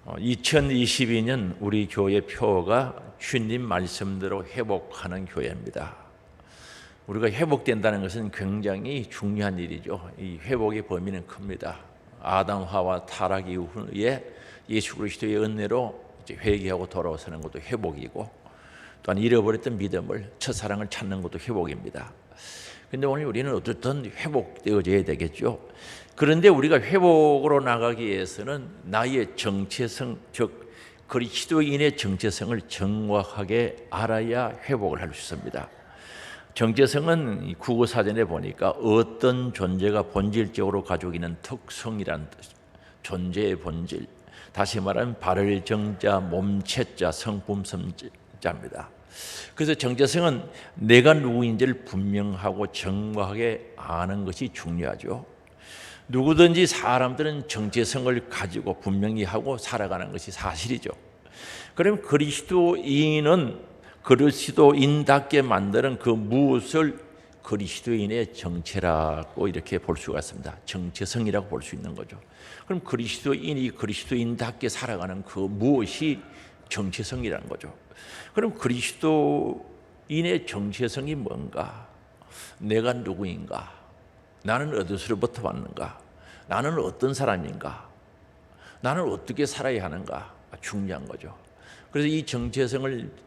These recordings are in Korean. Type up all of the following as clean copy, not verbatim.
2022년 우리 교회 표어가 주님 말씀대로 회복하는 교회입니다. 우리가 회복된다는 것은 굉장히 중요한 일이죠. 이 회복의 범위는 큽니다. 아담 하와 타락 이후에 예수 그리스도의 은혜로 회개하고 돌아서는 것도 회복이고, 또한 잃어버렸던 믿음을, 첫사랑을 찾는 것도 회복입니다. 그런데 오늘 우리는 어떻든 회복되어져야 되겠죠. 그런데 우리가 회복으로 나가기 위해서는 나의 정체성, 즉 그리스도인의 정체성을 정확하게 알아야 회복을 할 수 있습니다. 정체성은 국어사전에 보니까 어떤 존재가 본질적으로 가지고 있는 특성이란 뜻, 존재의 본질, 다시 말하면 발을 정자, 몸체자, 성품성자입니다. 그래서 정체성은 내가 누구인지를 분명하고 정확하게 아는 것이 중요하죠. 누구든지 사람들은 정체성을 가지고 분명히 하고 살아가는 것이 사실이죠. 그럼 그리스도인은 그리스도인답게 만드는 그 무엇을 그리스도인의 정체라고 이렇게 볼 수가 있습니다. 정체성이라고 볼 수 있는 거죠. 그럼 그리스도인이 그리스도인답게 살아가는 그 무엇이 정체성이라는 거죠. 그럼 그리스도인의 정체성이 뭔가? 내가 누구인가? 나는 어디서부터 왔는가? 나는 어떤 사람인가? 나는 어떻게 살아야 하는가? 중요한 거죠. 그래서 이 정체성을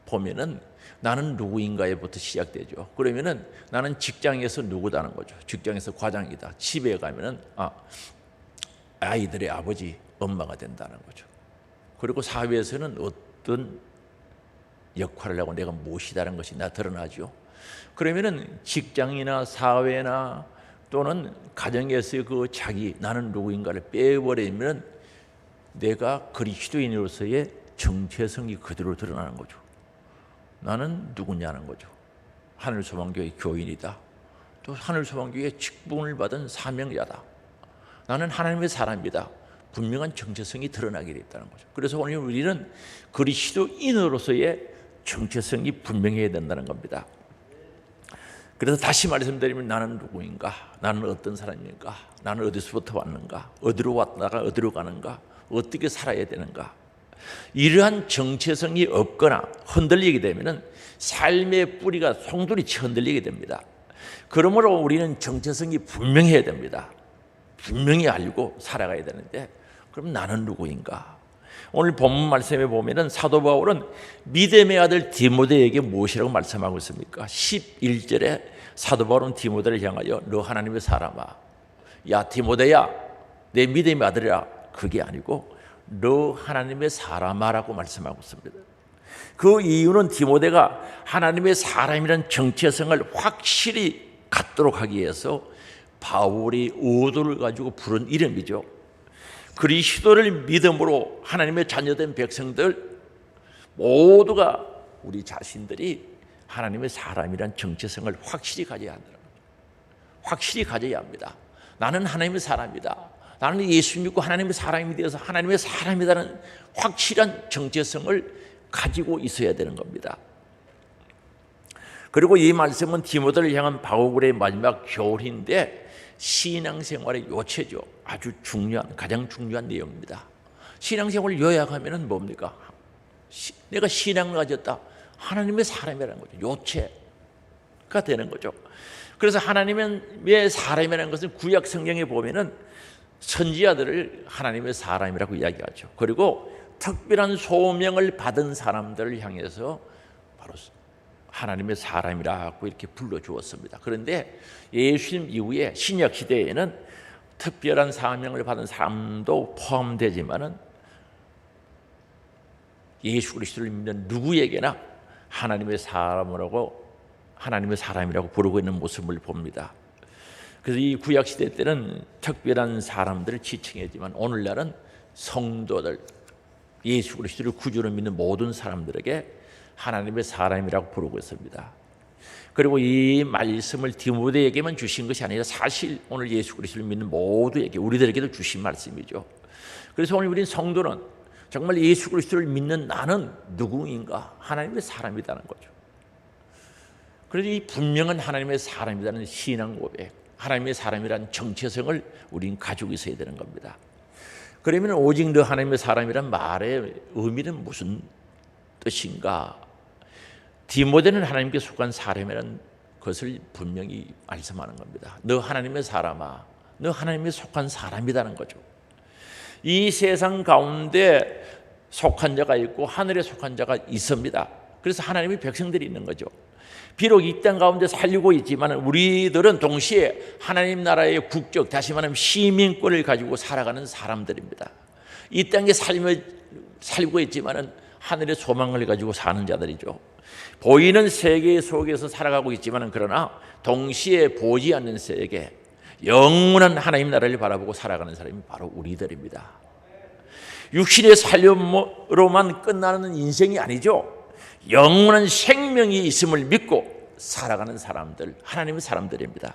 보면은 나는 누구인가에부터 시작되죠. 그러면은 나는 직장에서 누구다는 거죠. 직장에서 과장이다. 집에 가면은 아이들의 아버지, 엄마가 된다는 거죠. 그리고 사회에서는 어떤 역할을 하고 내가 무엇이다는 것이 나 드러나죠. 그러면은 직장이나 사회나 또는 가정에서의 그 자기 나는 누구인가를 빼버리면 내가 그리스도인으로서의 정체성이 그대로 드러나는 거죠. 나는 누구냐는 거죠. 하늘소망교회 교인이다. 또 하늘소망교회 직분을 받은 사명자다. 나는 하나님의 사람이다. 분명한 정체성이 드러나게 됐다는 거죠. 그래서 오늘 우리는 그리스도인으로서의 정체성이 분명해야 된다는 겁니다. 그래서 다시 말씀드리면 나는 누구인가? 나는 어떤 사람인가? 나는 어디서부터 왔는가? 어디로 왔다가 어디로 가는가? 어떻게 살아야 되는가? 이러한 정체성이 없거나 흔들리게 되면 삶의 뿌리가 송두리째 흔들리게 됩니다. 그러므로 우리는 정체성이 분명해야 됩니다. 분명히 알고 살아가야 되는데, 그럼 나는 누구인가? 오늘 본문 말씀에 보면은 사도 바울은 믿음의 아들 디모데에게 무엇이라고 말씀하고 있습니까? 11절에 사도 바울은 디모데를 향하여 너 하나님의 사람아, 야 디모데야 내 믿음의 아들이라, 그게 아니고 너 하나님의 사람아라고 말씀하고 있습니다. 그 이유는 디모데가 하나님의 사람이라는 정체성을 확실히 갖도록 하기 위해서 바울이 의도를 가지고 부른 이름이죠. 그리스도를 믿음으로 하나님의 자녀된 백성들 모두가 우리 자신들이 하나님의 사람이란 정체성을 확실히 가져야 한다는 거죠. 확실히 가져야 합니다. 나는 하나님의 사람이다. 나는 예수 믿고 하나님의 사람이 되어서 하나님의 사람이라는 확실한 정체성을 가지고 있어야 되는 겁니다. 그리고 이 말씀은 디모데를 향한 바울의 마지막 교훈인데 신앙생활의 요체죠. 아주 중요한, 가장 중요한 내용입니다. 신앙생활을 요약하면 뭡니까? 내가 신앙을 가졌다. 하나님의 사람이라는 거죠. 요체가 되는 거죠. 그래서 하나님의 사람이라는 것은 구약 성경에 보면은 선지자들을 하나님의 사람이라고 이야기하죠. 그리고 특별한 소명을 받은 사람들을 향해서 바로 하나님의 사람이라고 이렇게 불러주었습니다. 그런데 예수님 이후에 신약 시대에는 특별한 사명을 받은 사람도 포함되지만은 예수 그리스도를 믿는 누구에게나 하나님의 사람이라고 부르고 있는 모습을 봅니다. 그래서 이 구약 시대 때는 특별한 사람들을 지칭했지만 오늘날은 성도들, 예수 그리스도를 구주로 믿는 모든 사람들에게 하나님의 사람이라고 부르고 있습니다. 그리고 이 말씀을 디모데에게만 주신 것이 아니라 사실 오늘 예수 그리스도를 믿는 모두에게, 우리들에게도 주신 말씀이죠. 그래서 오늘 우리 성도는 정말 예수 그리스도를 믿는 나는 누구인가? 하나님의 사람이라는 거죠. 그래서 이 분명한 하나님의 사람이라는 신앙 고백, 하나님의 사람이라는 정체성을 우리는 가지고 있어야 되는 겁니다. 그러면 오직 너 하나님의 사람이란 말의 의미는 무슨 뜻인가? 디모데는 하나님께 속한 사람이라는 것을 분명히 말씀하는 겁니다. 너 하나님의 사람아, 너 하나님에 속한 사람이라는 거죠. 이 세상 가운데 속한 자가 있고 하늘에 속한 자가 있습니다. 그래서 하나님의 백성들이 있는 거죠. 비록 이 땅 가운데 살고 있지만 우리들은 동시에 하나님 나라의 국적, 다시 말하면 시민권을 가지고 살아가는 사람들입니다. 이 땅에 살고 있지만 하늘의 소망을 가지고 사는 자들이죠. 보이는 세계 속에서 살아가고 있지만 그러나 동시에 보지 않는 세계, 영원한 하나님 나라를 바라보고 살아가는 사람이 바로 우리들입니다. 육신의 살림으로만 끝나는 인생이 아니죠. 영원한 생명이 있음을 믿고 살아가는 사람들, 하나님의 사람들입니다.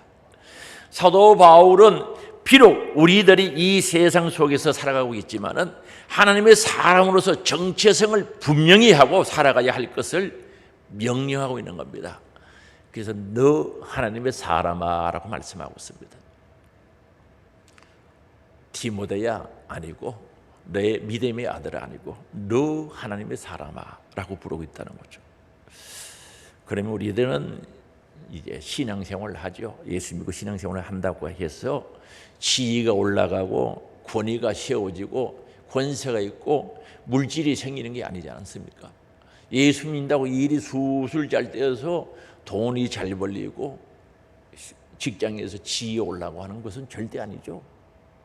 사도 바울은 비록 우리들이 이 세상 속에서 살아가고 있지만은 하나님의 사람으로서 정체성을 분명히 하고 살아가야 할 것을 명령하고 있는 겁니다. 그래서 너 하나님의 사람아라고 말씀하고 있습니다. 디모데야 아니고 내 믿음의 아들 아니고 너 하나님의 사람아라고 부르고 있다는 거죠. 그러면 우리들은 이제 신앙생활을 하죠. 예수 믿고 신앙생활을 한다고 해서 지위가 올라가고 권위가 세워지고 권세가 있고 물질이 생기는 게 아니지 않습니까? 예수 믿는다고 일이 술술 잘 되어서 돈이 잘 벌리고 직장에서 지위에 올라가고 하는 것은 절대 아니죠.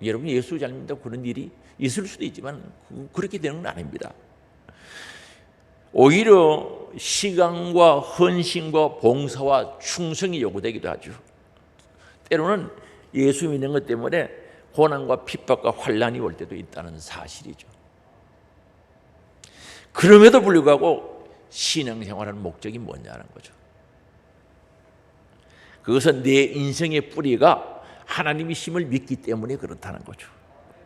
여러분 예수 잘 믿는다고 그런 일이 있을 수도 있지만 그렇게 되는 건 아닙니다. 오히려 시간과 헌신과 봉사와 충성이 요구되기도 하죠. 때로는 예수 믿는 것 때문에 고난과 핍박과 환난이 올 때도 있다는 사실이죠. 그럼에도 불구하고 신앙생활하는 목적이 뭐냐는 거죠. 그것은 내 인생의 뿌리가 하나님이심을 믿기 때문에 그렇다는 거죠.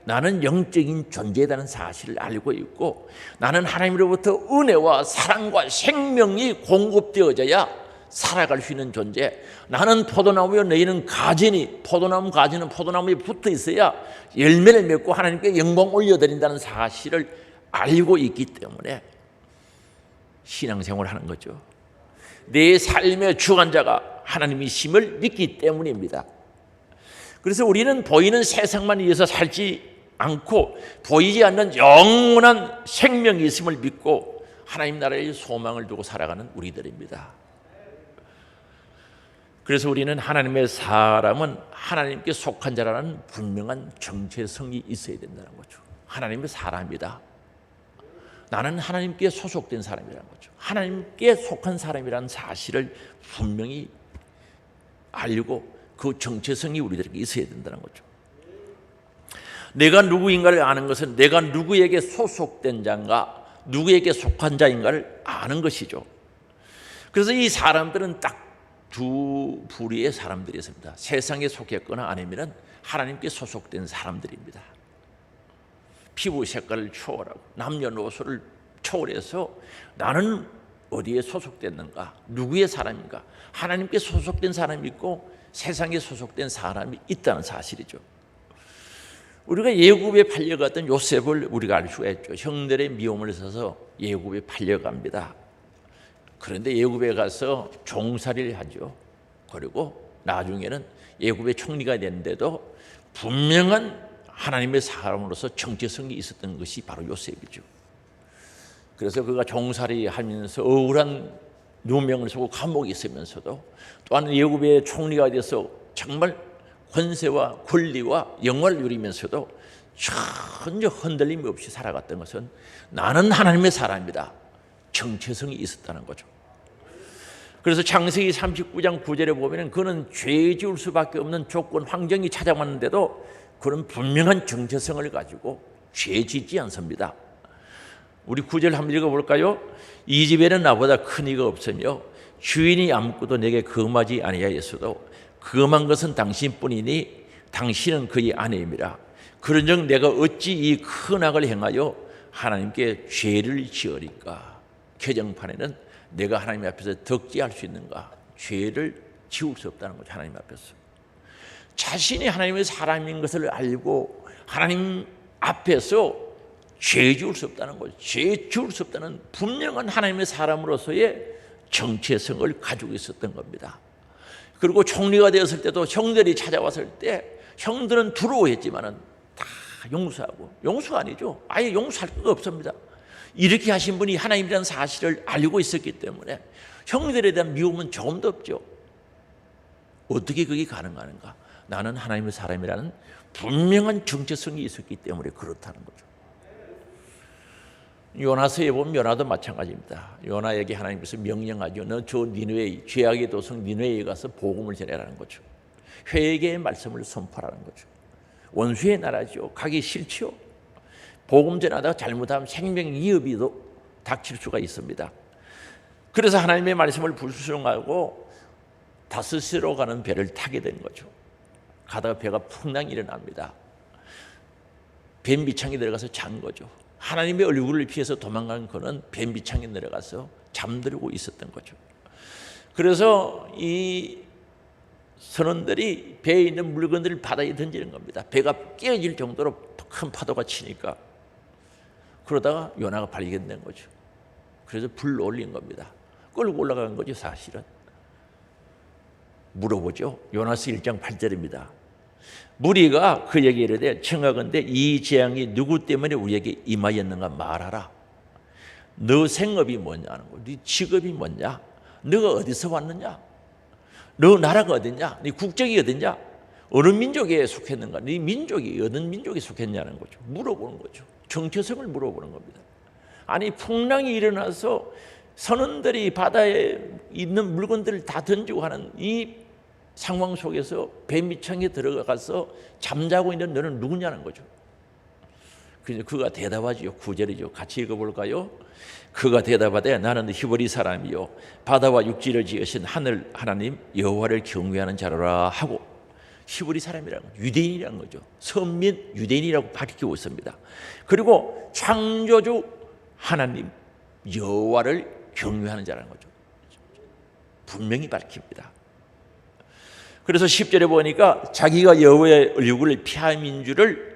나는 영적인 존재라는 사실을 알고 있고 나는 하나님으로부터 은혜와 사랑과 생명이 공급되어져야 살아갈 수 있는 존재. 나는 포도나무요 너희는 가지니 포도나무 가지는 포도나무에 붙어 있어야 열매를 맺고 하나님께 영광 올려드린다는 사실을 알고 있기 때문에 신앙생활을 하는 거죠. 내 삶의 주관자가 하나님이심을 믿기 때문입니다. 그래서 우리는 보이는 세상만 위해서 살지 않고 보이지 않는 영원한 생명이 있음을 믿고 하나님 나라의 소망을 두고 살아가는 우리들입니다. 그래서 우리는 하나님의 사람은 하나님께 속한 자라는 분명한 정체성이 있어야 된다는 거죠. 하나님의 사람이다. 나는 하나님께 소속된 사람이라는 거죠. 하나님께 속한 사람이라는 사실을 분명히 알고 그 정체성이 우리들에게 있어야 된다는 거죠. 내가 누구인가를 아는 것은 내가 누구에게 소속된 자인가, 누구에게 속한 자인가를 아는 것이죠. 그래서 이 사람들은 딱 두 부류의 사람들이 있습니다. 세상에 속했거나 아니면 하나님께 소속된 사람들입니다. 피부 색깔을 초월하고 남녀노소를 초월해서 나는 어디에 소속됐는가, 누구의 사람인가, 하나님께 소속된 사람이 있고 세상에 소속된 사람이 있다는 사실이죠. 우리가 예굽에 팔려갔던 요셉을 우리가 알 수가 있죠. 형들의 미움을 써서 예굽에 팔려갑니다. 그런데 예굽에 가서 종살이를 하죠. 그리고 나중에는 예굽의 총리가 됐는데도 분명한 하나님의 사람으로서 정체성이 있었던 것이 바로 요셉이죠. 그래서 그가 종살이 하면서 억울한 누명을 쓰고 감옥에 있으면서도 또한 예굽의 총리가 돼서 정말 권세와 권리와 영화를 누리면서도 전혀 흔들림 없이 살아갔던 것은 나는 하나님의 사람이다. 정체성이 있었다는 거죠. 그래서 창세기 39장 9절에 보면 그는 죄 지을 수밖에 없는 조건, 환경이 찾아왔는데도 그런 분명한 정체성을 가지고 죄 짓지 않습니다. 우리 9절 한번 읽어볼까요? 이 집에는 나보다 큰 이가 없으며 주인이 아무것도 내게 금하지 아니하였어도 금한 것은 당신뿐이니 당신은 그의 아내임이라. 그런즉 내가 어찌 이 큰 악을 행하여 하나님께 죄를 지으리까? 개정판에는 내가 하나님 앞에서 덕지할 수 있는가? 죄를 지울 수 없다는 거죠. 하나님 앞에서 자신이 하나님의 사람인 것을 알고 하나님 앞에서 죄 지을 수 없다는 거죠. 죄 지을 수 없다는 분명한 하나님의 사람으로서의 정체성을 가지고 있었던 겁니다. 그리고 총리가 되었을 때도 형들이 찾아왔을 때 형들은 두려워했지만은 다 용서하고, 용서가 아니죠. 아예 용서할 수가 없습니다. 이렇게 하신 분이 하나님이라는 사실을 알고 있었기 때문에 형들에 대한 미움은 조금도 없죠. 어떻게 그게 가능한가? 나는 하나님의 사람이라는 분명한 정체성이 있었기 때문에 그렇다는 거죠. 요나서에 보면 요나도 마찬가지입니다. 요나에게 하나님께서 명령하죠. 너 저 니느웨, 죄악의 도성 니느웨에 가서 복음을 전해라는 거죠. 회개의 말씀을 선포하라는 거죠. 원수의 나라죠. 가기 싫죠. 복음 전하다가 잘못하면 생명 위협이도 닥칠 수가 있습니다. 그래서 하나님의 말씀을 불순종하고 다스스로 가는 배를 타게 된 거죠. 가다가 배가 풍랑이 일어납니다. 배 밑창에 들어가서 잔 거죠. 하나님의 얼굴을 피해서 도망간 그는 배 밑창에 내려가서 잠들고 있었던 거죠. 그래서 이 선원들이 배에 있는 물건들을 바다에 던지는 겁니다. 배가 깨어질 정도로 큰 파도가 치니까. 그러다가 요나가 발견된 거죠. 그래서 불로 올린 겁니다. 끌고 올라간 거죠, 사실은. 물어보죠. 요나서 1장 8절입니다. 무리가 그에게 이르되 청하건대 이 재앙이 누구 때문에 우리에게 임하였는가 말하라. 너 생업이 뭐냐는 거야. 네 직업이 뭐냐? 너가 어디서 왔느냐? 너 나라가 어디냐? 네 국적이 어디냐? 어느 민족에 속했는가? 네 민족이 어느 민족에 속했냐는 거죠. 물어보는 거죠. 정체성을 물어보는 겁니다. 아니 풍랑이 일어나서 선원들이 바다에 있는 물건들을 다 던지고 하는 이 상황 속에서 배 밑창에 들어가서 잠자고 있는 너는 누구냐는 거죠. 그래서 그가 대답하지요. 9절이죠. 같이 읽어볼까요? 그가 대답하되 나는 히브리 사람이요 바다와 육지를 지으신 하늘 하나님 여호와를 경외하는 자로라 하고, 히브리 사람이라는 거죠. 유대인이라는 거죠. 선민 유대인이라고 밝히고 있습니다. 그리고 창조주 하나님 여호와를 경외하는 자라는 거죠. 분명히 밝힙니다. 그래서 10절에 보니까 자기가 여호와의 얼굴을 피함인 줄을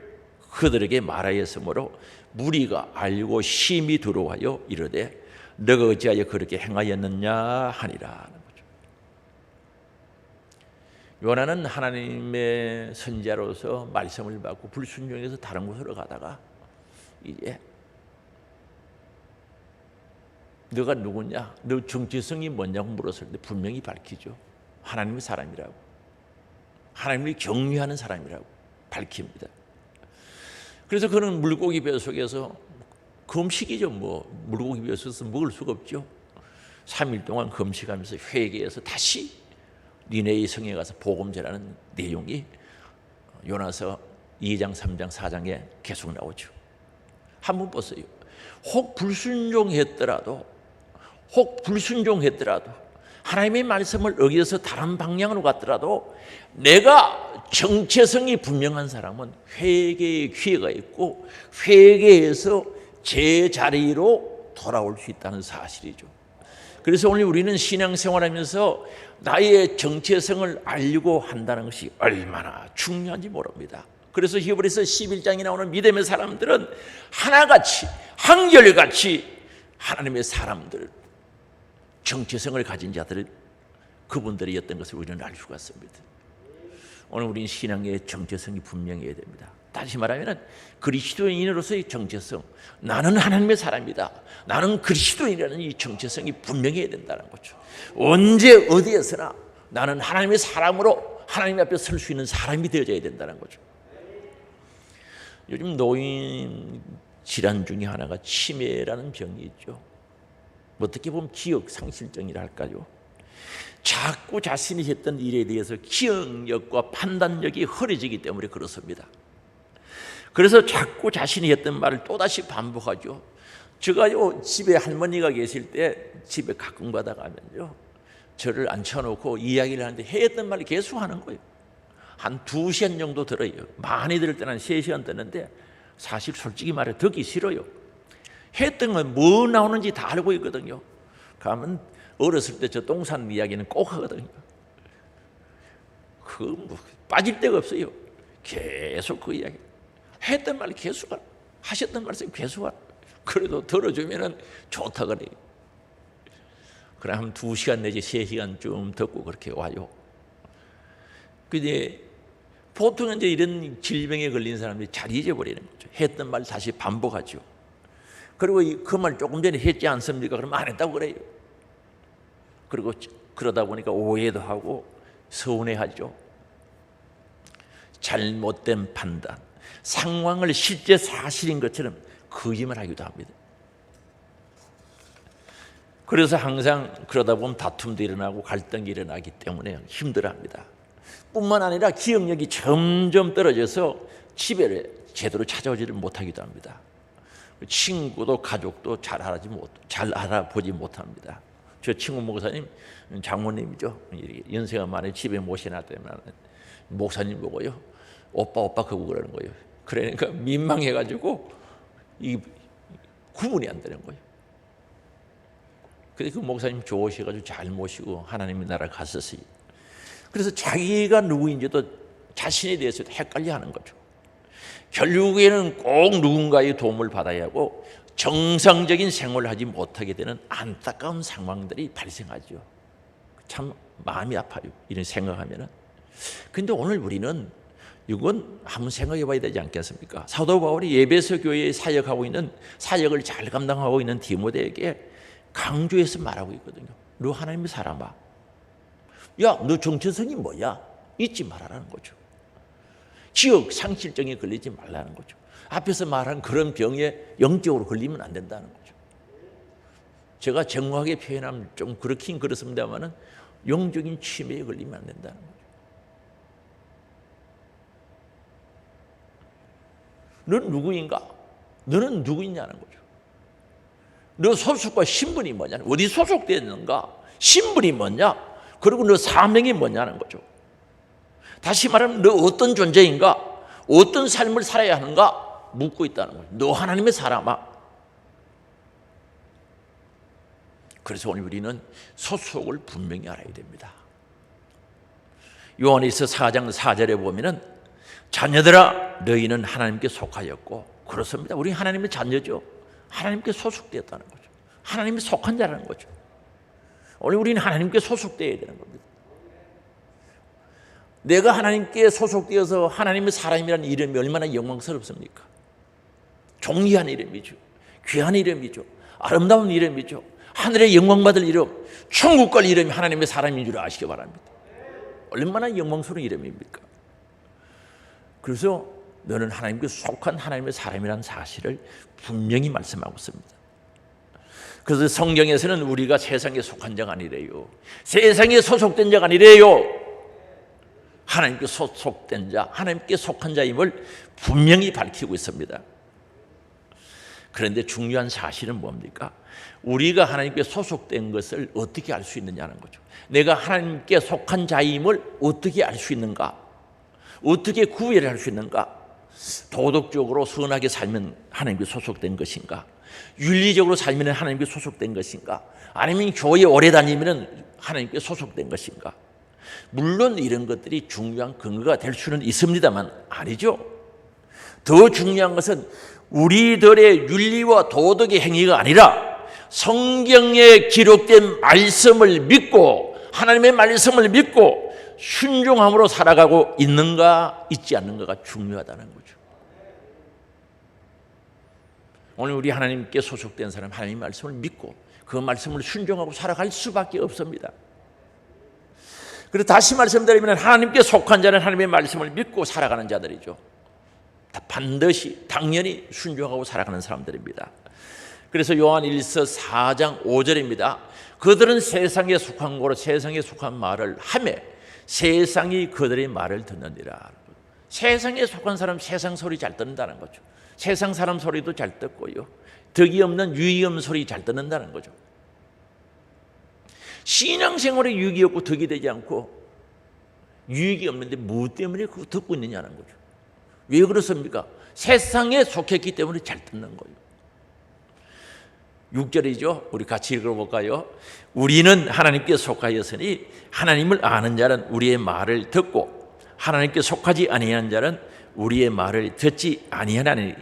그들에게 말하였으므로 무리가 알고 심히 두려워하여 이르되 너가 어찌하여 그렇게 행하였느냐 하니라 하는 거죠. 요나는 하나님의 선지자로서 말씀을 받고 불순종해서 다른 곳으로 가다가 이제 너가 누구냐, 너 정체성이 뭐냐고 물었을 때 분명히 밝히죠. 하나님의 사람이라고, 하나님을 경외하는 사람이라고 밝힙니다. 그래서 그는 물고기 배 속에서 금식이죠. 물고기 배 속에서 먹을 수가 없죠. 3일 동안 금식하면서 회개해서 다시 니네의 성에 가서 복음 전하는 내용이 요나서 2장, 3장, 4장에 계속 나오죠. 한번 보세요. 혹 불순종했더라도 하나님의 말씀을 어겨서 다른 방향으로 갔더라도 내가 정체성이 분명한 사람은 회개의 기회가 있고 회개해서 제자리로 돌아올 수 있다는 사실이죠. 그래서 오늘 우리는 신앙생활하면서 나의 정체성을 알려고 한다는 것이 얼마나 중요한지 모릅니다. 그래서 히브리서 11장에 나오는 믿음의 사람들은 하나같이 한결같이 하나님의 사람들, 정체성을 가진 자들, 그분들이었던 것을 우리는 알 수가 있습니다. 오늘 우리는 신앙의 정체성이 분명해야 됩니다. 다시 말하면 그리스도인으로서의 정체성, 나는 하나님의 사람이다, 나는 그리스도인이라는 이 정체성이 분명해야 된다는 거죠. 언제 어디에서나 나는 하나님의 사람으로 하나님 앞에 설 수 있는 사람이 되어져야 된다는 거죠. 요즘 노인 질환 중에 하나가 치매라는 병이 있죠. 어떻게 보면 기억 상실증이라 할까요? 자꾸 자신이 했던 일에 대해서 기억력과 판단력이 흐려지기 때문에 그렇습니다. 그래서 자꾸 자신이 했던 말을 또다시 반복하죠. 제가요 집에 할머니가 계실 때 집에 가끔 가다 가면요 저를 앉혀놓고 이야기를 하는데 했던 말을 계속 하는 거예요. 한 2시간 정도 들어요. 많이 들을 때는 3시간 듣는데 사실 솔직히 말해 듣기 싫어요. 했던 건 뭐 나오는지 다 알고 있거든요. 가면 어렸을 때 저 똥 싼 이야기는 꼭 하거든요. 빠질 데가 없어요. 계속 그 이야기. 했던 말 계속 하셨던 말씀 계속 그래도 들어주면은 좋다 그래요. 그럼 한 2시간 내지 3시간 좀 듣고 그렇게 와요. 근데 보통 이제 이런 질병에 걸린 사람들이 잘 잊어버리는 거죠. 했던 말 다시 반복하죠. 그리고 그 말 조금 전에 했지 않습니까? 그러면 안 했다고 그래요. 그리고 그러다 보니까 오해도 하고 서운해하죠. 잘못된 판단, 상황을 실제 사실인 것처럼 거짓말하기도 합니다. 그래서 항상 그러다 보면 다툼도 일어나고 갈등이 일어나기 때문에 힘들어합니다. 뿐만 아니라 기억력이 점점 떨어져서 집에 제대로 찾아오지를 못하기도 합니다. 친구도 가족도 잘 알아보지 못합니다. 저 친구 목사님 장모님이죠. 연세가 많이 집에 모셔놨다면 목사님 보고요, 오빠 그거 그러는 거예요. 그러니까 민망해가지고 이 구분이 안 되는 거예요. 그래서 그 목사님 좋으셔가지고 잘 모시고 하나님의 나라 갔었어요. 그래서 자기가 누구인지도 자신에 대해서도 헷갈려하는 거죠. 결국에는 꼭 누군가의 도움을 받아야 하고 정상적인 생활을 하지 못하게 되는 안타까운 상황들이 발생하죠. 참 마음이 아파요, 이런 생각하면은. 근데 오늘 우리는 이건 한번 생각해 봐야 되지 않겠습니까? 사도 바울이 에베소 교회에 사역을 잘 감당하고 있는 디모데에게 강조해서 말하고 있거든요. 너 하나님의 사람아, 야, 너 정체성이 뭐야? 잊지 말아라는 거죠. 기억 상실증에 걸리지 말라는 거죠. 앞에서 말한 그런 병에 영적으로 걸리면 안 된다는 거죠. 제가 정확하게 표현하면 좀 그렇긴 그렇습니다만은 영적인 치매에 걸리면 안 된다는 거죠. 너는 누구인가? 너는 누구이냐는 거죠. 너 소속과 신분이 뭐냐? 어디 소속되어 있는가? 신분이 뭐냐? 그리고 너 사명이 뭐냐는 거죠. 다시 말하면 너 어떤 존재인가? 어떤 삶을 살아야 하는가? 묻고 있다는 거죠. 너 하나님의 사람아. 그래서 오늘 우리는 소속을 분명히 알아야 됩니다. 요한일서 4장 4절에 보면은 자녀들아 너희는 하나님께 속하였고, 그렇습니다. 우리 하나님의 자녀죠. 하나님께 소속되었다는 거죠. 하나님이 속한 자라는 거죠. 오늘 우리는 하나님께 소속되어야 되는 겁니다. 내가 하나님께 소속되어서 하나님의 사람이라는 이름이 얼마나 영광스럽습니까? 존귀한 이름이죠. 귀한 이름이죠. 아름다운 이름이죠. 하늘의 영광받을 이름, 천국 갈 이름이 하나님의 사람인 줄 아시기 바랍니다. 얼마나 영광스러운 이름입니까? 그래서 너는 하나님께 속한 하나님의 사람이라는 사실을 분명히 말씀하고 있습니다. 그래서 성경에서는 우리가 세상에 속한 자가 아니래요. 세상에 소속된 자가 아니래요. 하나님께 소속된 자, 하나님께 속한 자임을 분명히 밝히고 있습니다. 그런데 중요한 사실은 뭡니까? 우리가 하나님께 소속된 것을 어떻게 알 수 있느냐는 거죠. 내가 하나님께 속한 자임을 어떻게 알 수 있는가? 어떻게 구별을 할 수 있는가? 도덕적으로 선하게 살면 하나님께 소속된 것인가? 윤리적으로 살면 하나님께 소속된 것인가? 아니면 교회에 오래 다니면 하나님께 소속된 것인가? 물론 이런 것들이 중요한 근거가 될 수는 있습니다만 아니죠. 더 중요한 것은 우리들의 윤리와 도덕의 행위가 아니라 성경에 기록된 말씀을 믿고, 하나님의 말씀을 믿고 순종함으로 살아가고 있는가 있지 않는가가 중요하다는 거죠. 오늘 우리 하나님께 소속된 사람, 하나님의 말씀을 믿고 그 말씀을 순종하고 살아갈 수밖에 없습니다. 그래서 다시 말씀드리면 하나님께 속한 자는 하나님의 말씀을 믿고 살아가는 자들이죠. 반드시 당연히 순종하고 살아가는 사람들입니다. 그래서 요한일서 4장 5절입니다. 그들은 세상에 속한 거로 세상에 속한 말을 하매 세상이 그들의 말을 듣느니라. 세상에 속한 사람 세상 소리 잘 듣는다는 거죠. 세상 사람 소리도 잘 듣고요, 덕이 없는 유익 없는 소리 잘 듣는다는 거죠. 신앙생활에 유익이 없고 덕이 되지 않고 유익이 없는데 무엇 때문에 그거 듣고 있느냐는 거죠. 왜 그렇습니까? 세상에 속했기 때문에 잘 듣는 거예요. 6절이죠. 우리 같이 읽어볼까요? 우리는 하나님께 속하였으니 하나님을 아는 자는 우리의 말을 듣고 하나님께 속하지 아니한 자는 우리의 말을 듣지 아니하나니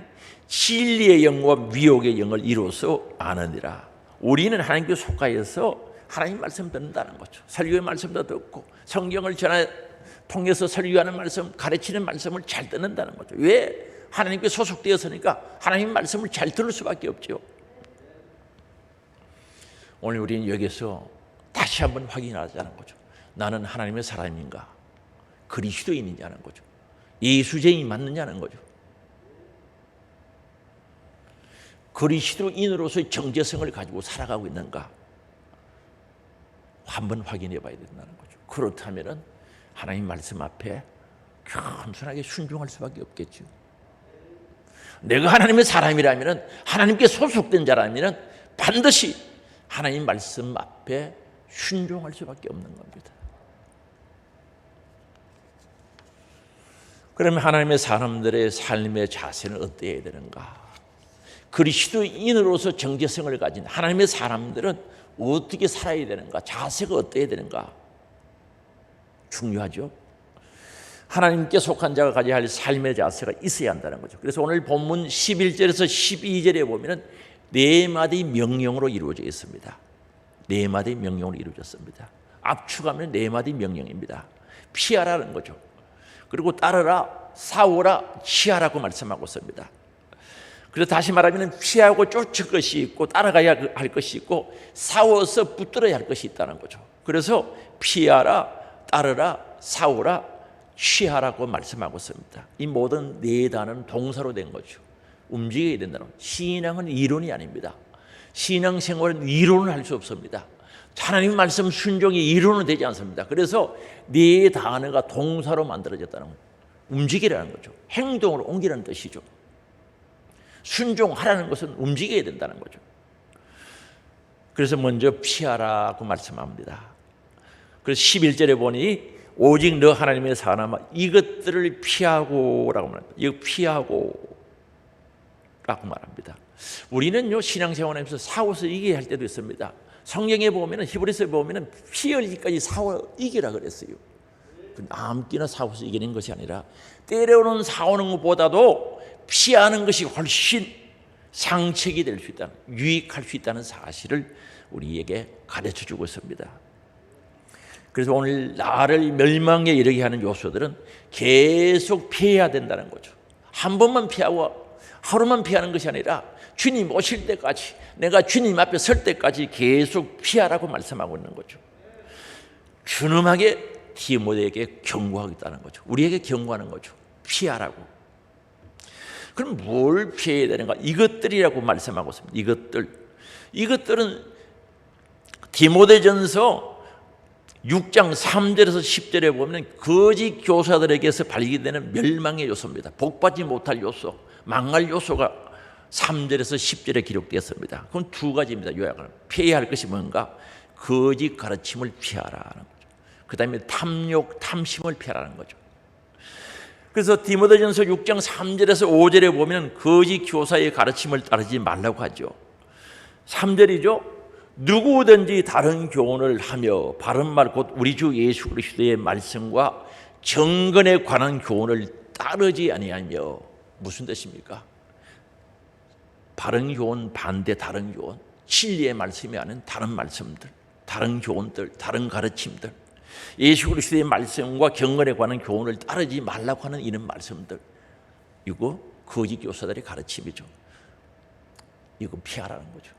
진리의 영과 미혹의 영을 이루어서 아느니라. 우리는 하나님께 속하여서 하나님 말씀 듣는다는 거죠. 설교의 말씀도 듣고 성경을 통해서 설교하는 말씀, 가르치는 말씀을 잘 듣는다는 거죠. 왜? 하나님께 소속되었으니까 하나님 말씀을 잘 들을 수밖에 없죠. 오늘 우리는 여기서 다시 한번 확인하자는 거죠. 나는 하나님의 사람인가? 그리스도인이냐는 거죠. 예수쟁이 맞느냐는 거죠. 그리스도인으로서의 정체성을 가지고 살아가고 있는가? 한번 확인해 봐야 된다는 거죠. 그렇다면 하나님 말씀 앞에 겸손하게 순종할 수밖에 없겠죠. 내가 하나님의 사람이라면, 하나님께 소속된 자라면 반드시 하나님 말씀 앞에 순종할 수밖에 없는 겁니다. 그러면 하나님의 사람들의 삶의 자세는 어때야 되는가? 그리스도인으로서 정체성을 가진 하나님의 사람들은 어떻게 살아야 되는가? 자세가 어때야 되는가? 중요하죠. 하나님께 속한 자가 가져야 할 삶의 자세가 있어야 한다는 거죠. 그래서 오늘 본문 11절에서 12절에 보면 네 마디 명령으로 이루어져 있습니다. 네 마디 명령으로 이루어졌습니다. 압축하면 네 마디 명령입니다. 피하라는 거죠. 그리고 따르라, 싸우라, 취하라고 말씀하고 있습니다. 그래서 다시 말하면 피하고 쫓을 것이 있고 따라가야 할 것이 있고 싸워서 붙들어야 할 것이 있다는 거죠. 그래서 피하라, 따르라, 싸우라, 취하라고 말씀하고 있습니다. 이 모든 네 단어는 동사로 된 거죠. 움직여야 된다는 거죠. 신앙은 이론이 아닙니다. 신앙생활은 이론을 할 수 없습니다. 하나님 말씀 순종이 이론은 되지 않습니다. 그래서 네 단어가 동사로 만들어졌다는 거죠. 움직이라는 거죠. 행동으로 옮기라는 뜻이죠. 순종하라는 것은 움직여야 된다는 거죠. 그래서 먼저 피하라고 말씀합니다. 그래서 11절에 보니 오직 너 하나님의 사람아 이것들을 피하고라고 말합니다. 이거 피하고라고 말합니다. 우리는요 신앙생활하면서 싸워서 이겨야 할 때도 있습니다. 성경에 보면은 히브리서에 보면은 피 흘리기까지 싸워 이기라 그랬어요. 아무끼나 싸워서 이기는 것이 아니라 때로는 싸우는 것보다도 피하는 것이 훨씬 상책이 될 수 있다, 유익할 수 있다는 사실을 우리에게 가르쳐 주고 있습니다. 그래서 오늘 나를 멸망에 이르게 하는 요소들은 계속 피해야 된다는 거죠. 한 번만 피하고 하루만 피하는 것이 아니라 주님 오실 때까지, 내가 주님 앞에 설 때까지 계속 피하라고 말씀하고 있는 거죠. 준엄하게 디모데에게 경고하고 있다는 거죠. 우리에게 경고하는 거죠. 피하라고. 그럼 뭘 피해야 되는가? 이것들이라고 말씀하고 있습니다. 이것들은 디모데전서 6장 3절에서 10절에 보면 거짓 교사들에게서 발견되는 멸망의 요소입니다. 복받지 못할 요소, 망할 요소가 3절에서 10절에 기록되었습니다. 그건 두 가지입니다. 요약하면 피해야 할 것이 뭔가? 거짓 가르침을 피하라는 거죠. 그 다음에 탐욕, 탐심을 피하라는 거죠. 그래서 디모데전서 6장 3절에서 5절에 보면 거짓 교사의 가르침을 따르지 말라고 하죠. 3절이죠. 누구든지 다른 교훈을 하며 바른 말 곧 우리 주 예수 그리스도의 말씀과 정근에 관한 교훈을 따르지 아니하며, 무슨 뜻입니까? 바른 교훈 반대 다른 교훈, 진리의 말씀이 아닌 다른 말씀들, 다른 교훈들, 다른 가르침들, 예수 그리스도의 말씀과 경건에 관한 교훈을 따르지 말라고 하는 이런 말씀들, 이거 거짓 교사들의 가르침이죠. 이거 피하라는 거죠.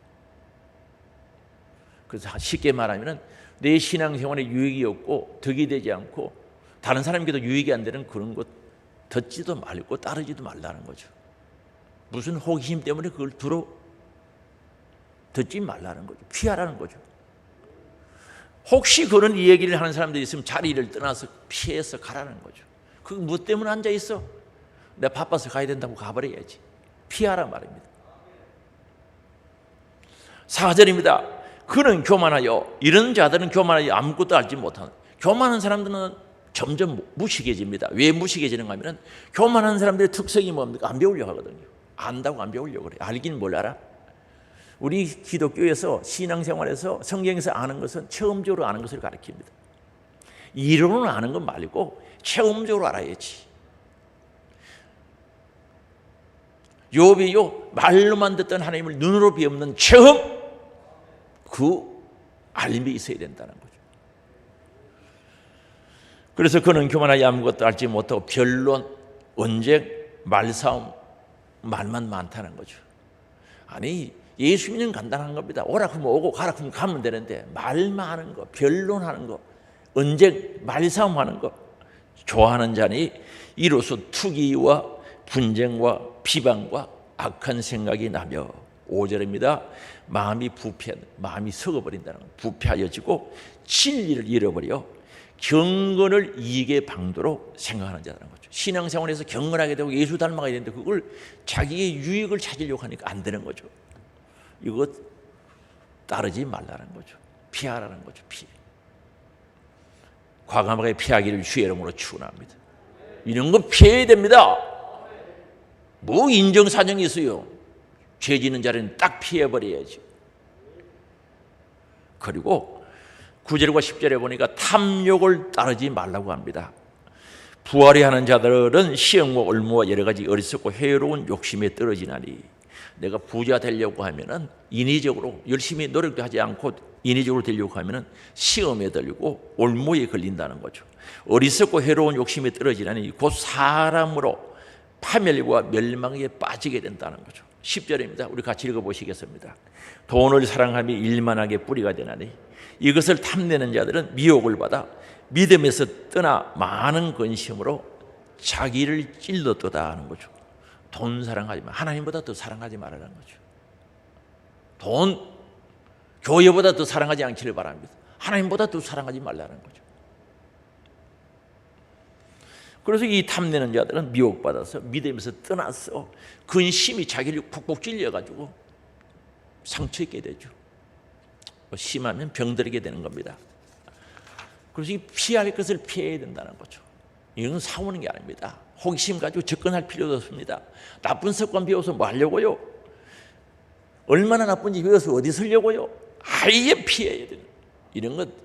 그래서 쉽게 말하면 내 신앙생활에 유익이 없고 덕이 되지 않고 다른 사람에게도 유익이 안 되는 그런 것 듣지도 말고 따르지도 말라는 거죠. 무슨 호기심 때문에 그걸 듣지 말라는 거죠. 피하라는 거죠. 혹시 그런 얘기를 하는 사람들이 있으면 자리를 떠나서 피해서 가라는 거죠. 그거 뭐 때문에 앉아있어? 내가 바빠서 가야 된다고 가버려야지. 피하란 말입니다. 4절입니다. 그는 교만하여, 이런 자들은 교만하여 아무것도 알지 못하는, 교만한 사람들은 점점 무식해집니다. 왜 무식해지는가 하면 교만한 사람들의 특성이 뭡니까? 안 배우려고 하거든요. 안다고 안 배우려고 그래요. 알긴 뭘 알아? 우리 기독교에서 신앙생활에서 성경에서 아는 것은 체험적으로 아는 것을 가르칩니다. 이론으로 아는 것 말고 체험적으로 알아야지. 욥이요 말로만 듣던 하나님을 눈으로 비없는 체험, 그 알림이 있어야 된다는 거죠. 그래서 그는 교만하여 아무것도 알지 못하고 변론, 언쟁, 말싸움, 말만 많다는 거죠. 아니 예수 믿는 간단한 겁니다. 오라 그러면 오고 가라 그러면 가면 되는데 말만 하는 거, 변론하는 거, 언쟁, 말싸움하는 거 좋아하는 자니 이로써 투기와 분쟁과 비방과 악한 생각이 나며 5절입니다. 마음이 마음이 썩어버린다는 거. 부패하여지고 진리를 잃어버려 경건을 이익의 방도로 생각하는 자라는 거죠. 신앙생활에서 경건하게 되고 예수 닮아가야 되는데 그걸 자기의 유익을 찾으려고 하니까 안 되는 거죠. 이거 따르지 말라는 거죠. 피하라는 거죠. 과감하게 피하기를 주의 이름으로 축원합니다. 이런 거 피해야 됩니다. 뭐 인정사정이 있어요. 죄 지는 자리는 딱 피해버려야지. 그리고 9절과 10절에 보니까 탐욕을 따르지 말라고 합니다. 부활이 하는 자들은 시험과 올무와 여러 가지 어리석고 해로운 욕심에 떨어지나니, 내가 부자 되려고 하면은 인위적으로 열심히 노력도 하지 않고 인위적으로 되려고 하면은 시험에 들고 올무에 걸린다는 거죠. 어리석고 해로운 욕심에 떨어지나니 곧 사람으로 파멸과 멸망에 빠지게 된다는 거죠. 10절입니다. 우리 같이 읽어보시겠습니다. 돈을 사랑하며 일만하게 뿌리가 되나니 이것을 탐내는 자들은 미혹을 받아 믿음에서 떠나 많은 근심으로 자기를 찔렀도다 하는 거죠. 돈 사랑하지 마. 하나님보다 더 사랑하지 말라는 거죠. 돈, 교회보다 더 사랑하지 않기를 바랍니다. 하나님보다 더 사랑하지 말라는 거죠. 그래서 이 탐내는 자들은 미혹받아서 믿음에서 떠나서 근심이 자기를 푹푹 찔려가지고 상처 입게 되죠. 심하면 병들게 되는 겁니다. 그래서 이 피할 것을 피해야 된다는 거죠. 이건 사오는 게 아닙니다. 호기심 가지고 접근할 필요도 없습니다. 나쁜 습관 배워서 뭐 하려고요? 얼마나 나쁜지 배워서 어디 쓰려고요? 아예 피해야 돼요.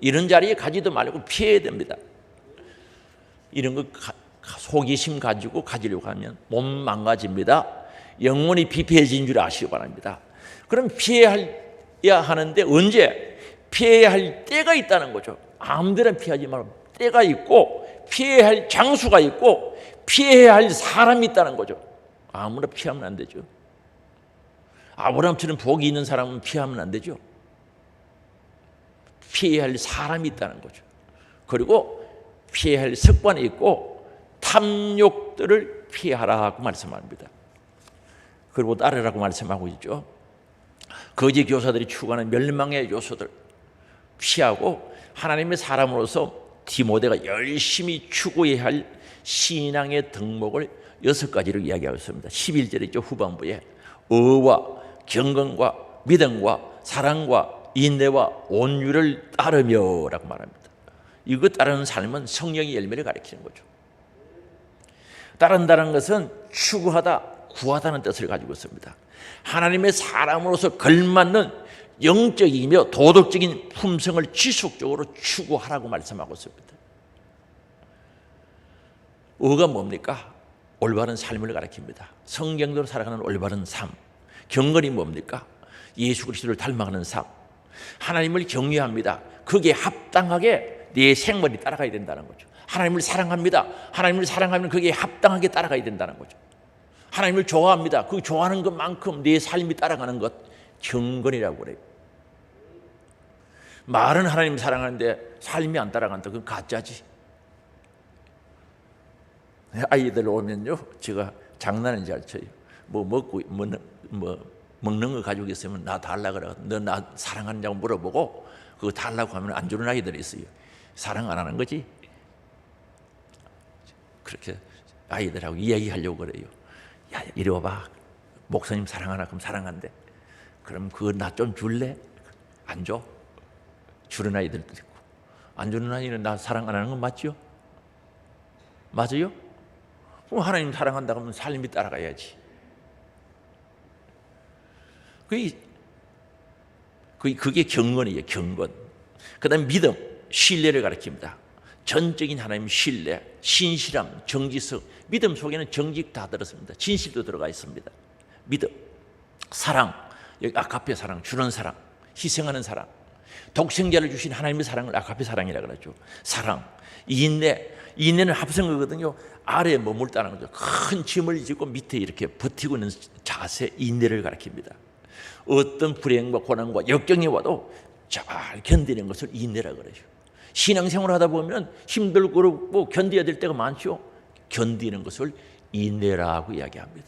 이런 자리에 가지도 말고 피해야 됩니다. 이런 거 호기심 가지고 가지려고 하면 몸 망가집니다. 영혼이 피폐해진 줄 아시기 바랍니다. 그럼 피해야 하는데 언제? 피해야 할 때가 있다는 거죠. 아무데나 피하지 말고 때가 있고 피해야 할 장수가 있고 피해야 할 사람이 있다는 거죠. 아무나 피하면 안 되죠. 아브라함처럼 복이 있는 사람은 피하면 안 되죠. 피해야 할 사람이 있다는 거죠. 그리고 피해야 할 습관이 있고 탐욕들을 피하라고 말씀합니다. 그리고 따르라고 말씀하고 있죠. 거짓 교사들이 추구하는 멸망의 요소들 피하고 하나님의 사람으로서 디모데가 열심히 추구해야 할 신앙의 덕목을 6가지로 이야기하고 있습니다. 11절이죠. 후반부에 의와 경건과 믿음과 사랑과 인내와 온유를 따르며 라고 말합니다. 이거 따르는 삶은 성령의 열매를 가리키는 거죠. 따른다는 것은 추구하다, 구하다는 뜻을 가지고 있습니다. 하나님의 사람으로서 걸맞는 영적이며 도덕적인 품성을 지속적으로 추구하라고 말씀하고 있습니다. 의가 뭡니까? 올바른 삶을 가리킵니다. 성경대로 살아가는 올바른 삶. 경건이 뭡니까? 예수 그리스도를 닮아가는 삶. 하나님을 경외합니다. 거기에 합당하게 내 생활이 따라가야 된다는 거죠. 하나님을 사랑합니다. 하나님을 사랑하면 거기에 합당하게 따라가야 된다는 거죠. 하나님을 좋아합니다. 그 좋아하는 것만큼 내 삶이 따라가는 것 경건이라고 그래요. 말은 하나님 사랑하는데 삶이 안 따라간다. 그건 가짜지. 아이들 오면요, 제가 장난은 잘 쳐요. 뭐 먹고 먹는 거 가지고 있으면 나 달라 그래. 너 나 사랑하냐고 물어보고 그거 달라고 하면 안 주는 아이들이 있어요. 사랑 안 하는 거지. 그렇게 아이들하고 이야기하려고 그래요. 야, 이리 와봐. 목사님 사랑하나? 그럼 사랑한대. 그럼 그거 나 좀 줄래? 안 줘. 주는 아이들도 있고. 안 주는 아이는 나 사랑 안 하는 건 맞죠? 맞아요? 그럼 하나님 사랑한다 그러면 삶이 따라가야지. 그게 경건이에요. 경건. 그 다음에 믿음, 신뢰를 가리킵니다. 전적인 하나님 신뢰, 신실함, 정직성. 믿음 속에는 정직 다 들었습니다. 진실도 들어가 있습니다. 믿음, 사랑, 여기 아가페 사랑, 주는 사랑, 희생하는 사랑, 독생자를 주신 하나님의 사랑을 아가페 사랑이라고 그러죠. 사랑, 인내는 합성어거든요. 아래에 머물다는 거죠. 큰 짐을 지고 밑에 이렇게 버티고 있는 자세, 인내를 가리킵니다. 어떤 불행과 고난과 역경이 와도 잘 견디는 것을 인내라고 그러죠. 신앙생활을 하다 보면 힘들고 견뎌야 될 때가 많죠. 견디는 것을 인내라고 이야기합니다.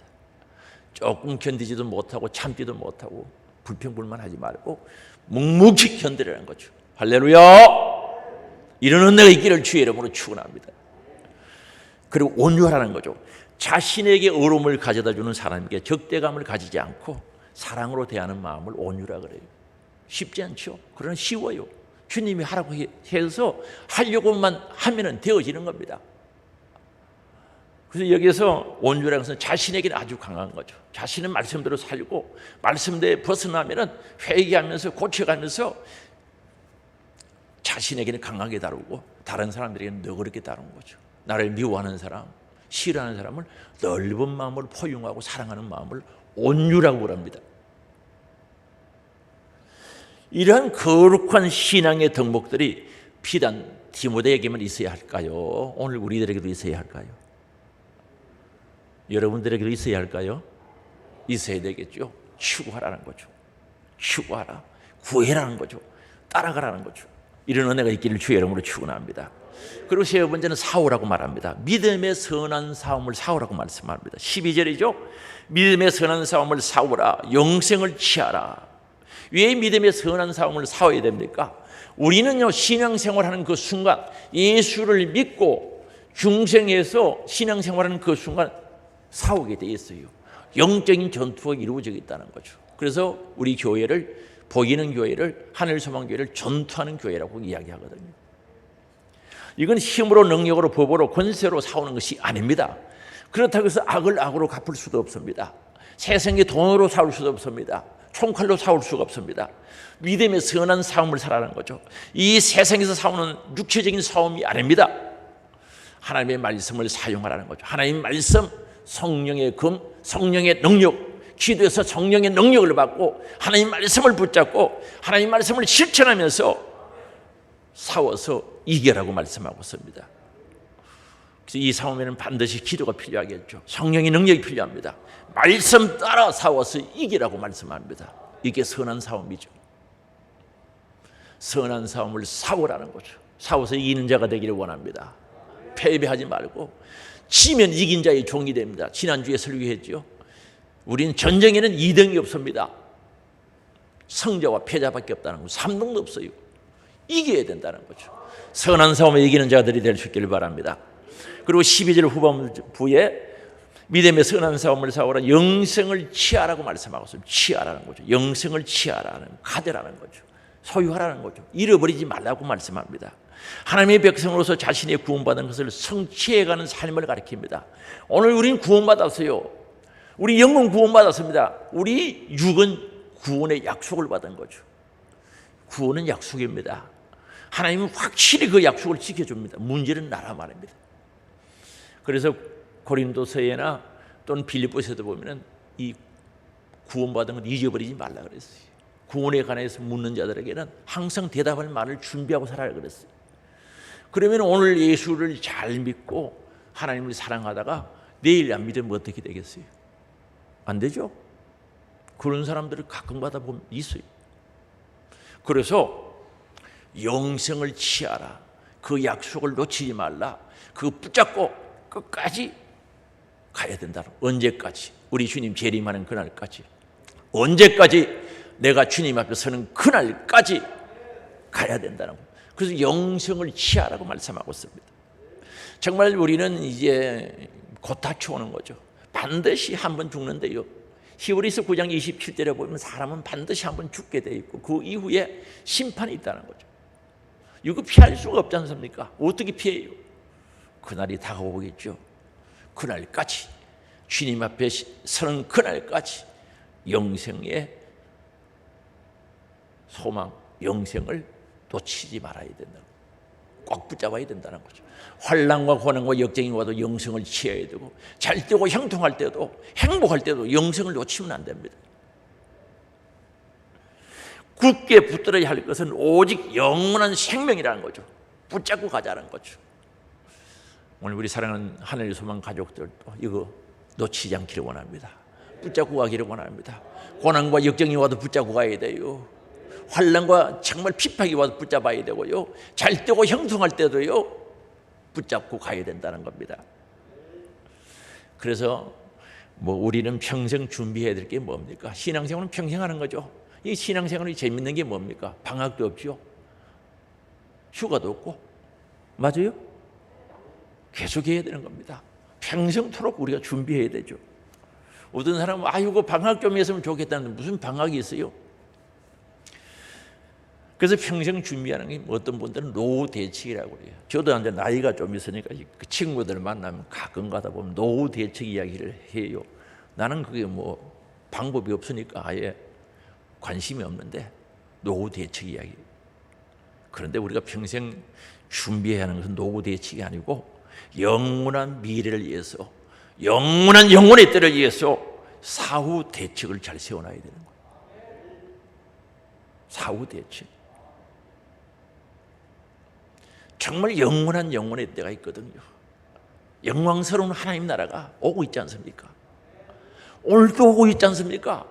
조금 견디지도 못하고 참지도 못하고 불평불만하지 말고 묵묵히 견디라는 거죠. 할렐루야! 이런 은혜가 있기를 주의 이름으로 축원합니다. 그리고 온유하라는 거죠. 자신에게 어려움을 가져다 주는 사람에게 적대감을 가지지 않고 사랑으로 대하는 마음을 온유라 그래요. 쉽지 않죠. 그러나 쉬워요. 주님이 하라고 해서 하려고만 하면 되어지는 겁니다. 그래서 여기서 온유라는 것은 자신에게는 아주 강한 거죠. 자신은 말씀대로 살고 말씀대로 벗어나면 회개하면서 고쳐가면서 자신에게는 강하게 다루고 다른 사람들에게는 너그럽게 다루는 거죠. 나를 미워하는 사람, 싫어하는 사람을 넓은 마음으로 포용하고 사랑하는 마음을 온유라고 합니다. 이러한 거룩한 신앙의 덕목들이 비단 디모데에게만 있어야 할까요? 오늘 우리들에게도 있어야 할까요? 여러분들에게도 있어야 할까요? 있어야 되겠죠. 추구하라는 거죠. 추구하라, 구해라는 거죠. 따라가라는 거죠. 이런 은혜가 있기를 주의 이름으로 축원합니다. 그리고 세 번째는 사오라고 말합니다. 믿음의 선한 싸움을 사오라고 말씀합니다. 12절이죠. 믿음의 선한 싸움을 사오라, 영생을 취하라. 왜 믿음의 선한 싸움을 싸워야 됩니까? 우리는요, 신앙생활하는 그 순간, 예수를 믿고 중생에서 신앙생활하는 그 순간 싸우게 돼 있어요. 영적인 전투가 이루어져 있다는 거죠. 그래서 우리 교회를, 보이는 교회를, 하늘소망교회를 전투하는 교회라고 이야기하거든요. 이건 힘으로, 능력으로, 법으로, 권세로 싸우는 것이 아닙니다. 그렇다고 해서 악을 악으로 갚을 수도 없습니다. 세상의 돈으로 싸울 수도 없습니다. 총칼로 싸울 수가 없습니다. 믿음의 선한 싸움을 살아라는 거죠. 이 세상에서 싸우는 육체적인 싸움이 아닙니다. 하나님의 말씀을 사용하라는 거죠. 하나님의 말씀, 성령의 금, 성령의 능력, 기도에서 성령의 능력을 받고 하나님 말씀을 붙잡고 하나님 말씀을 실천하면서 싸워서 이겨라고 말씀하고 있습니다. 그래서 이 싸움에는 반드시 기도가 필요하겠죠. 성령의 능력이 필요합니다. 말씀 따라 싸워서 이기라고 말씀합니다. 이게 선한 싸움이죠. 선한 싸움을 싸우라는 거죠. 싸워서 이기는 자가 되기를 원합니다. 패배하지 말고 지면 이긴 자의 종이 됩니다. 지난주에 설교했죠. 우리는 전쟁에는 2등이 없습니다. 승자와 패자밖에 없다는 거. 3등도 없어요. 이겨야 된다는 거죠. 선한 싸움에 이기는 자들이 될 수 있기를 바랍니다. 그리고 12절 후반부에 믿음의 선한 싸움을 싸우라, 영생을 취하라고 말씀하고 있습니다. 취하라는 거죠. 영생을 취하라는, 가져라는 거죠. 소유하라는 거죠. 잃어버리지 말라고 말씀합니다. 하나님의 백성으로서 자신의 구원받은 것을 성취해가는 삶을 가리킵니다. 오늘 우리는 구원받았어요. 우리 영혼 구원받았습니다. 우리 육은 구원의 약속을 받은 거죠. 구원은 약속입니다. 하나님은 확실히 그 약속을 지켜줍니다. 문제는 나라 말입니다. 그래서 고린도서에나 또는 빌립보서에도 보면은 이 구원받은 건 잊어버리지 말라 그랬어요. 구원에 관해서 묻는 자들에게는 항상 대답할 말을 준비하고 살아라 그랬어요. 그러면 오늘 예수를 잘 믿고 하나님을 사랑하다가 내일 안 믿으면 어떻게 되겠어요? 안 되죠? 그런 사람들을 가끔가다 보면 있어요. 그래서 영생을 취하라. 그 약속을 놓치지 말라. 그거 붙잡고 끝까지 가야 된다. 언제까지? 우리 주님 재림하는 그날까지. 언제까지? 내가 주님 앞에 서는 그날까지 가야 된다는 거예요. 그래서 영생을 취하라고 말씀하고 있습니다. 정말 우리는 이제 곧 다쳐오는 거죠. 반드시 한 번 죽는데요. 히브리서 9장 27절에 보면 사람은 반드시 한 번 죽게 돼 있고 그 이후에 심판이 있다는 거죠. 이거 피할 수가 없지 않습니까? 어떻게 피해요? 그날이 다가오겠죠. 그날까지, 주님 앞에 서는 그날까지 영생의 소망, 영생을 놓치지 말아야 된다. 꼭 붙잡아야 된다는 거죠. 환난과 고난과 역경이 와도 영성을 취해야 되고, 잘 때고 형통할 때도, 행복할 때도 영성을 놓치면 안 됩니다. 굳게 붙들어야 할 것은 오직 영원한 생명이라는 거죠. 붙잡고 가자는 거죠. 오늘 우리 사랑하는 하늘의 소망 가족들도 이거 놓치지 않기를 원합니다. 붙잡고 가기를 원합니다. 고난과 역경이 와도 붙잡고 가야 돼요. 환난과 정말 핍박이 와도 붙잡아야 되고요. 잘 때고 형통할 때도요, 붙잡고 가야 된다는 겁니다. 그래서 우리는 평생 준비해야 될 게 뭡니까? 신앙생활은 평생 하는 거죠. 이 신앙생활이 재밌는 게 뭡니까? 방학도 없죠. 휴가도 없고. 맞아요? 계속 해야 되는 겁니다. 평생토록 우리가 준비해야 되죠. 어떤 사람은 아이고 방학 좀 했으면 좋겠다는데 무슨 방학이 있어요? 그래서 평생 준비하는 게 어떤 분들은 노후 대책이라고 그래요. 저도 이제 나이가 좀 있으니까 그 친구들 만나면 가끔 가다 보면 노후 대책 이야기를 해요. 나는 그게 방법이 없으니까 아예 관심이 없는데 노후 대책 이야기. 그런데 우리가 평생 준비해야 하는 것은 노후 대책이 아니고 영원한 미래를 위해서, 영원한 영혼의 때를 위해서 사후 대책을 잘 세워놔야 되는 거예요. 사후 대책. 정말 영원한 영혼의 때가 있거든요. 영광스러운 하나님 나라가 오고 있지 않습니까? 오늘도 오고 있지 않습니까?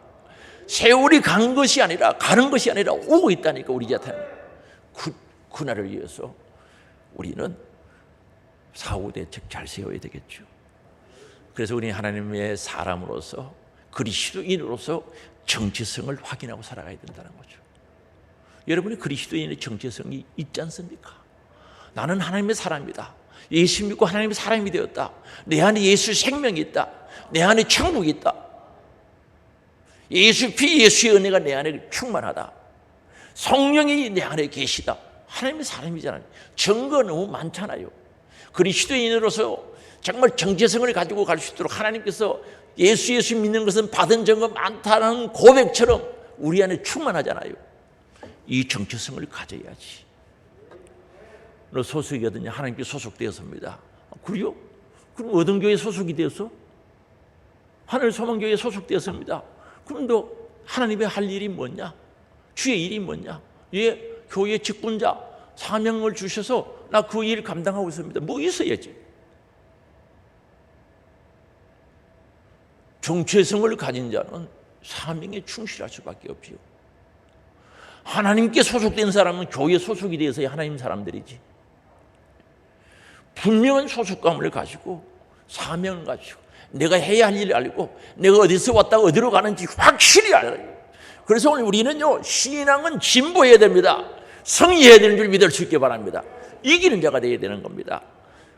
세월이 간 것이 아니라, 가는 것이 아니라 오고 있다니까, 우리 자탄. 그날을 위해서 우리는 사후 대책 잘 세워야 되겠죠. 그래서 우리 하나님의 사람으로서, 그리스도인으로서 정체성을 확인하고 살아가야 된다는 거죠. 여러분이 그리스도인의 정체성이 있지 않습니까? 나는 하나님의 사람이다. 예수 믿고 하나님의 사람이 되었다. 내 안에 예수 생명이 있다. 내 안에 천국이 있다. 예수 피, 예수의 은혜가 내 안에 충만하다. 성령이 내 안에 계시다. 하나님의 사람이잖아요. 증거 너무 많잖아요. 그리스도인으로서 정말 정체성을 가지고 갈 수 있도록 하나님께서 예수 믿는 것은 받은 증거 많다는 고백처럼 우리 안에 충만하잖아요. 이 정체성을 가져야지. 너 소속이거든요. 하나님께 소속되었습니다. 그래요? 그럼 어떤 교회에 소속이 되었어? 하늘 소망교회에 소속되었습니다. 그럼 너 하나님의 할 일이 뭐냐? 주의 일이 뭐냐? 교회 직분자 사명을 주셔서 나 그 일 감당하고 있습니다. 뭐 있어야지. 정체성을 가진 자는 사명에 충실할 수밖에 없지요. 하나님께 소속된 사람은 교회 소속이 되어서야 하나님 사람들이지. 분명한 소속감을 가지고 사명을 가지고 내가 해야 할 일을 알고 내가 어디서 왔다가 어디로 가는지 확실히 알아요. 그래서 오늘 우리는요, 신앙은 진보해야 됩니다. 승리해야 되는 줄 믿을 수 있게 바랍니다. 이기는 자가 되어야 되는 겁니다.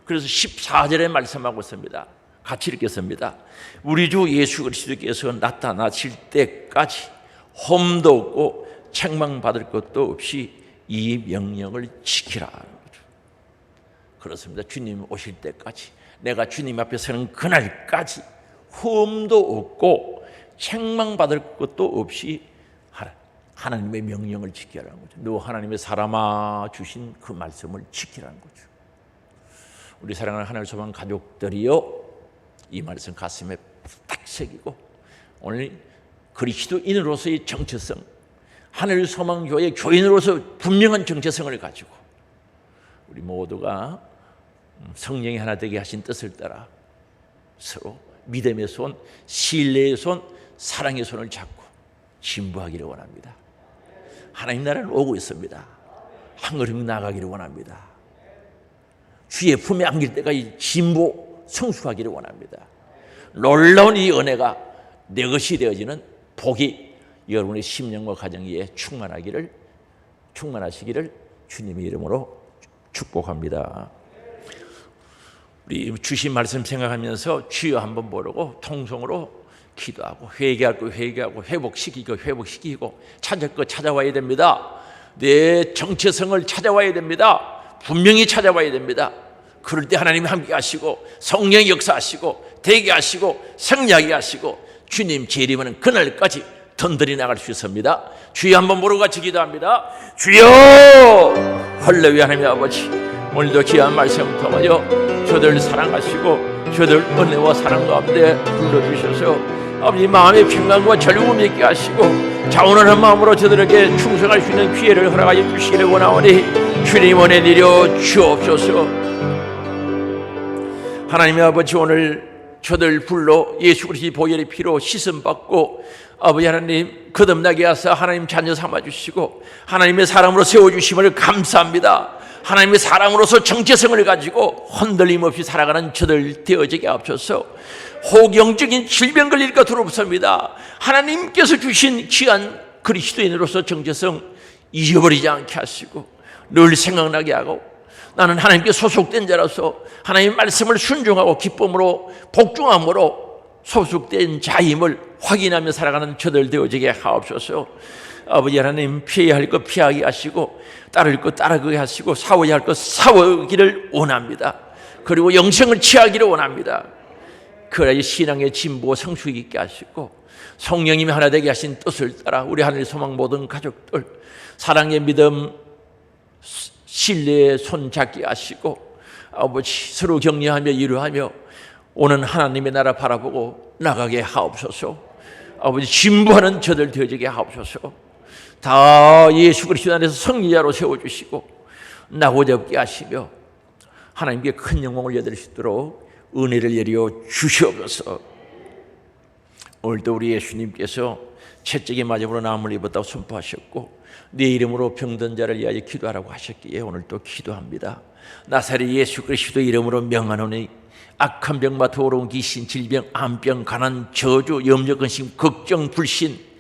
그래서 14절에 말씀하고 있습니다. 같이 읽겠습니다. 우리 주 예수 그리스도께서 나타나실 때까지 험도 없고 책망받을 것도 없이 이 명령을 지키라. 그렇습니다. 주님 오실 때까지, 내가 주님 앞에 서는 그날까지 험도 없고 책망받을 것도 없이 하나님의 명령을 지키라는 거죠. 너 하나님의 사람아 주신 그 말씀을 지키라는 거죠. 우리 사랑하는 하늘 소망 가족들이요, 이 말씀 가슴에 딱 새기고 오늘 그리스도인으로서의 정체성, 하늘 소망 교회 교인으로서 분명한 정체성을 가지고 우리 모두가 성령이 하나 되게 하신 뜻을 따라 서로 믿음의 손, 신뢰의 손, 사랑의 손을 잡고 진보하기를 원합니다. 하나님 나라는 오고 있습니다. 한 걸음 나아가기를 원합니다. 주의 품에 안길 때까지 진보 성숙하기를 원합니다. 놀라운 이 은혜가 내 것이 되어지는 복이 여러분의 심령과 가정 위에 충만하시기를 주님의 이름으로 축복합니다. 우리 주신 말씀 생각하면서 주여 한번 부르고 통성으로 기도하고 회개할 거 회개하고 회복시키고 찾을 거 찾아와야 됩니다. 내 정체성을 찾아와야 됩니다. 분명히 찾아와야 됩니다. 그럴 때 하나님이 함께 하시고 성령이 역사하시고 되게 하시고 승리하게 하시고 주님 재림하는 그날까지 던들이 나갈 수 있습니다. 주여 한번 부르고 같이 기도합니다. 주여 할렐루야. 하나님 아버지, 오늘도 귀한 말씀 통하여 저들 사랑하시고 저들 은혜와 사랑 가운데 불러주셔서 아버지 마음의 평강과 즐거움 있게 하시고 자원하는 마음으로 저들에게 충성할 수 있는 기회를 허락하여 주시기를 원하오니 주님 은혜 내려 주옵소서. 하나님의 아버지, 오늘 저들 불러 예수 그리스도의 보혈의 피로 씻음받고 아버지 하나님 거듭나게 하사 하나님 자녀 삼아주시고 하나님의 사람으로 세워주심을 감사합니다. 하나님의 사람으로서 정체성을 가지고 흔들림 없이 살아가는 저들 되어지게 하옵소서. 호경적인 질병 걸릴 것 두렵습니다. 하나님께서 주신 귀한 그리스도인으로서 정체성 잊어버리지 않게 하시고 늘 생각나게 하고 나는 하나님께 소속된 자라서 하나님의 말씀을 순종하고 기쁨으로 복종함으로 소속된 자임을 확인하며 살아가는 저들 되어지게 하옵소서. 아버지 하나님, 피해야 할 것 피하게 하시고 따를 것 따르게 하시고 사워야 할 것 사워기를 원합니다. 그리고 영생을 취하기를 원합니다. 그래야 신앙의 진보와 성숙이 있게 하시고 성령님이 하나 되게 하신 뜻을 따라 우리 하늘 소망 모든 가족들 사랑의 믿음 신뢰의 손 잡게 하시고 아버지 서로 격려하며 위로하며 오는 하나님의 나라 바라보고 나가게 하옵소서. 아버지 진보하는 저들 되어지게 하옵소서. 다 예수 그리스도 안에서 승리자로 세워주시고 나고자 없게 하시며 하나님께 큰 영광을 여드릴 수 있도록 은혜를 내려 주시옵소서. 오늘도 우리 예수님께서 채찍의 맞음으로 나음을 입었다고 선포하셨고 네 이름으로 병든 자를 위하여 기도하라고 하셨기에 오늘 또 기도합니다. 나사렛 예수 그리스도 이름으로 명하노니 악한 병과 더러운 귀신, 질병, 암병, 가난, 저주, 염려, 근심, 걱정, 불신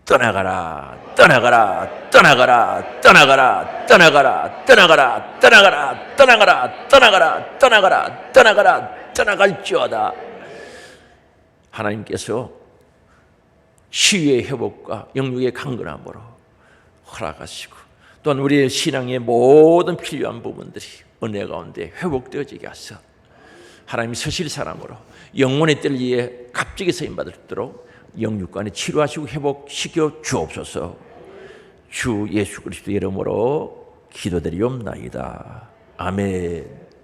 떠나가라, 떠나가라, 떠나가라, 떠나가라, 떠나가라, 떠나가라, 떠나가라, 떠나가라, 떠나가라, 떠나가라, 떠나가라, 떠나갈지어다. 하나님께서 치유의 회복과 영육의 강건함으로 허락하시고 또한 우리의 신앙의 모든 필요한 부분들이 은혜 가운데 회복되어지게 하셔 하나님이 서실 사람으로 영혼의 뜰 위에 갑자기 쓰임받을 수 있도록 영육간에 치료하시고 회복시켜 주옵소서. 주 예수 그리스도 이름으로 기도드리옵나이다. 아멘.